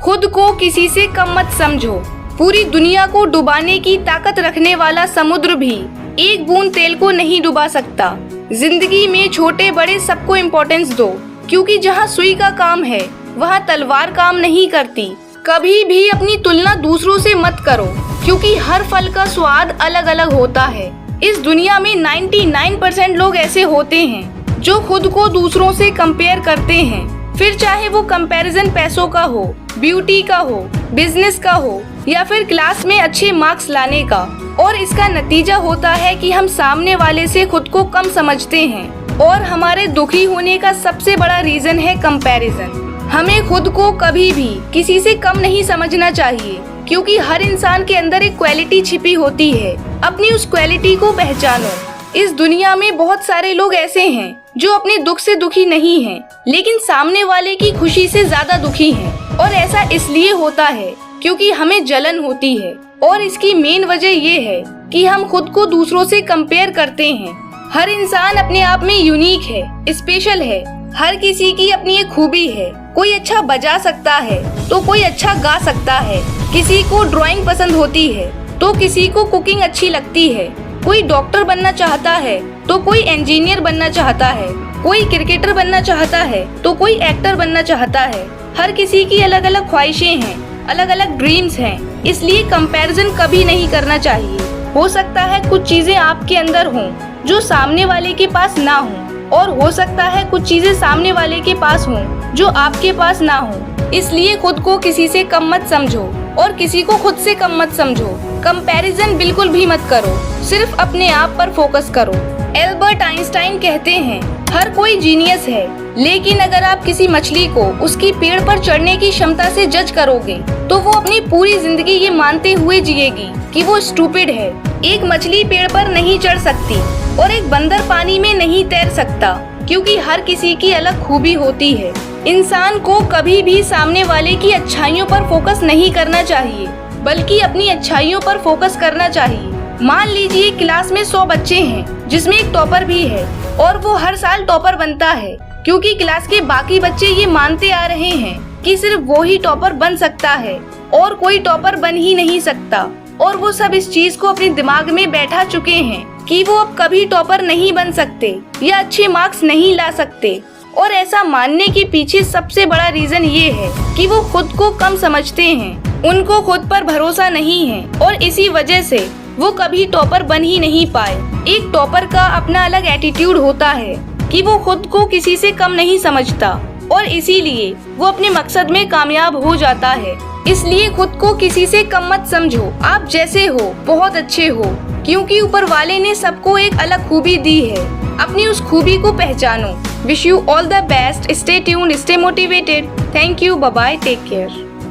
खुद को किसी से कम मत समझो। पूरी दुनिया को डुबाने की ताकत रखने वाला समुद्र भी एक बूंद तेल को नहीं डुबा सकता। जिंदगी में छोटे बड़े सबको इम्पोर्टेंस दो, क्योंकि जहाँ सुई का काम है वहाँ तलवार काम नहीं करती। कभी भी अपनी तुलना दूसरों से मत करो, क्योंकि हर फल का स्वाद अलग अलग होता है। इस दुनिया में 99% लोग ऐसे होते हैं जो खुद को दूसरों से कंपेयर करते हैं, फिर चाहे वो कंपैरिजन पैसों का हो, ब्यूटी का हो, बिजनेस का हो या फिर क्लास में अच्छे मार्क्स लाने का। और इसका नतीजा होता है कि हम सामने वाले से खुद को कम समझते हैं और हमारे दुखी होने का सबसे बड़ा रीजन है कंपैरिजन। हमें खुद को कभी भी किसी से कम नहीं समझना चाहिए, क्योंकि हर इंसान के अंदर एक क्वालिटी छिपी होती है। अपनी उस क्वालिटी को पहचानो। इस दुनिया में बहुत सारे लोग ऐसे हैं जो अपने दुख से दुखी नहीं हैं, लेकिन सामने वाले की खुशी से ज्यादा दुखी हैं। और ऐसा इसलिए होता है क्योंकि हमें जलन होती है, और इसकी मेन वजह ये है कि हम खुद को दूसरों से कंपेयर करते हैं। हर इंसान अपने आप में यूनिक है, स्पेशल है। हर किसी की अपनी एक खूबी है। कोई अच्छा बजा सकता है तो कोई अच्छा गा सकता है। किसी को ड्राइंग पसंद होती है तो किसी को कुकिंग अच्छी लगती है। कोई डॉक्टर बनना चाहता है तो कोई इंजीनियर बनना चाहता है। कोई क्रिकेटर बनना चाहता है तो कोई एक्टर बनना चाहता है। हर किसी की अलग अलग ख्वाहिशें हैं, अलग अलग ड्रीम्स हैं। इसलिए कंपैरिजन कभी नहीं करना चाहिए। हो सकता है कुछ चीजें आपके अंदर हों जो सामने वाले के पास ना हो, और हो सकता है कुछ चीजें सामने वाले के पास हों जो आपके पास ना हो। इसलिए खुद को किसी से कम मत समझो और किसी को खुद से कम मत समझो। कंपैरिजन बिल्कुल भी मत करो, सिर्फ अपने आप पर फोकस करो। एल्बर्ट आइंस्टाइन कहते हैं, हर कोई जीनियस है, लेकिन अगर आप किसी मछली को उसकी पेड़ पर चढ़ने की क्षमता से जज करोगे तो वो अपनी पूरी जिंदगी ये मानते हुए जिएगी कि वो स्टूपिड है। एक मछली पेड़ पर नहीं चढ़ सकती और एक बंदर पानी में नहीं तैर सकता, क्योंकि हर किसी की अलग खूबी होती है। इंसान को कभी भी सामने वाले की अच्छाइयों पर फोकस नहीं करना चाहिए, बल्कि अपनी अच्छाइयों पर फोकस करना चाहिए। मान लीजिए क्लास में 100 बच्चे हैं, जिसमें एक टॉपर भी है, और वो हर साल टॉपर बनता है, क्योंकि क्लास के बाकी बच्चे ये मानते आ रहे हैं कि सिर्फ वो ही टॉपर बन सकता है और कोई टॉपर बन ही नहीं सकता। और वो सब इस चीज को अपने दिमाग में बैठा चुके हैं कि वो अब कभी टॉपर नहीं बन सकते या अच्छे मार्क्स नहीं ला सकते। और ऐसा मानने के पीछे सबसे बड़ा रीजन ये है कि वो खुद को कम समझते हैं, उनको खुद पर भरोसा नहीं है, और इसी वजह से वो कभी टॉपर बन ही नहीं पाए। एक टॉपर का अपना अलग एटीट्यूड होता है कि वो खुद को किसी से कम नहीं समझता, और इसीलिए वो अपने मकसद में कामयाब हो जाता है। इसलिए खुद को किसी से कम मत समझो। आप जैसे हो बहुत अच्छे हो, क्योंकि ऊपर वाले ने सबको एक अलग खूबी दी है। अपनी उस खूबी को पहचानो। Wish you all the best. Stay tuned, stay motivated. Thank you, bye bye, take care.